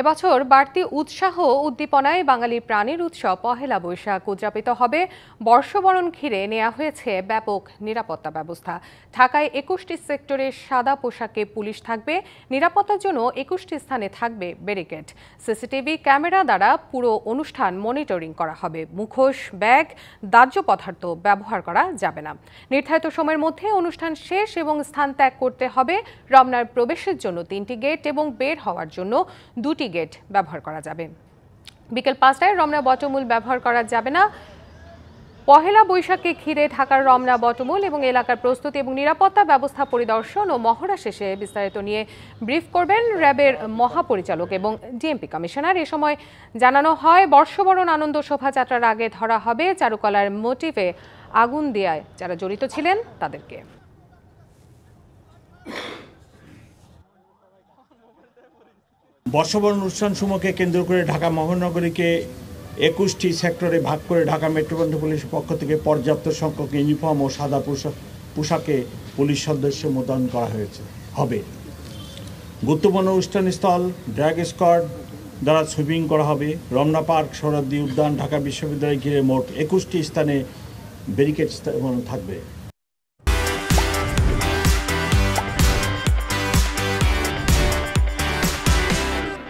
এবছর বাড়তি উৎসাহ উদ্দীপনায় বাঙালির প্রাণের উৎসব পহেলা বৈশাখ উদযাপিত হবে। বর্ষবরণ ঘিরে নেওয়া হয়েছে ব্যাপক নিরাপত্তা ব্যবস্থা। ঢাকায় ২১টি সেক্টরে সাদা পোশাকে পুলিশ থাকবে। নিরাপত্তার জন্য ২১টি স্থানে থাকবে ব্যারিকেড। সিসিটিভি ক্যামেরা দ্বারা পুরো অনুষ্ঠান মনিটরিং করা হবে। মুখোশ, ব্যাগ, দাহ্য পদার্থ ব্যবহার করা যাবে না। নির্ধারিত সময়ের মধ্যে অনুষ্ঠান শেষ এবং স্থান ত্যাগ করতে হবে। রমনার প্রবেশের জন্য ৩টি গেট এবং বের হওয়ার জন্য ২টি গেট ব্যবহার করা যাবে। বিকেল ৫টায় রমনা বটমূল ব্যবহার করা যাবে না। পহেলা বৈশাখকে ঘিরে ঢাকার রমনা বটমূল এবং এলাকার প্রস্তুতি এবং নিরাপত্তা ব্যবস্থা পরিদর্শন ও মহড়া শেষে বিস্তারিত নিয়ে ব্রিফ করবেন র্যাবের মহাপরিচালক এবং ডিএমপি কমিশনার। এ সময় জানানো হয়, বর্ষবরণ আনন্দ শোভাযাত্রার আগে ধরা হবে চারুকলার মোটিভে আগুন দেয়ায় যারা জড়িত ছিলেন তাদেরকে। বর্ষবরণ অনুষ্ঠানসমূহকে কেন্দ্র করে ঢাকা মহানগরীকে ২১টি সেক্টরে ভাগ করে ঢাকা মেট্রোপলিটন পুলিশের পক্ষ থেকে পর্যাপ্ত সংখ্যক ইউনিফর্ম ও সাদা পোশাকে পুলিশ সদস্য মোতায়েন করা হবে। গুরুত্বপূর্ণ অনুষ্ঠানস্থল ড্র্যাগ স্কোয়াড দ্বারা সুইপিং করা হবে। রমনা পার্ক, সোহরাওয়ার্দী উদ্যান, ঢাকা বিশ্ববিদ্যালয় ঘিরে মোট ২১টি স্থানে ব্যারিকেড থাকবে।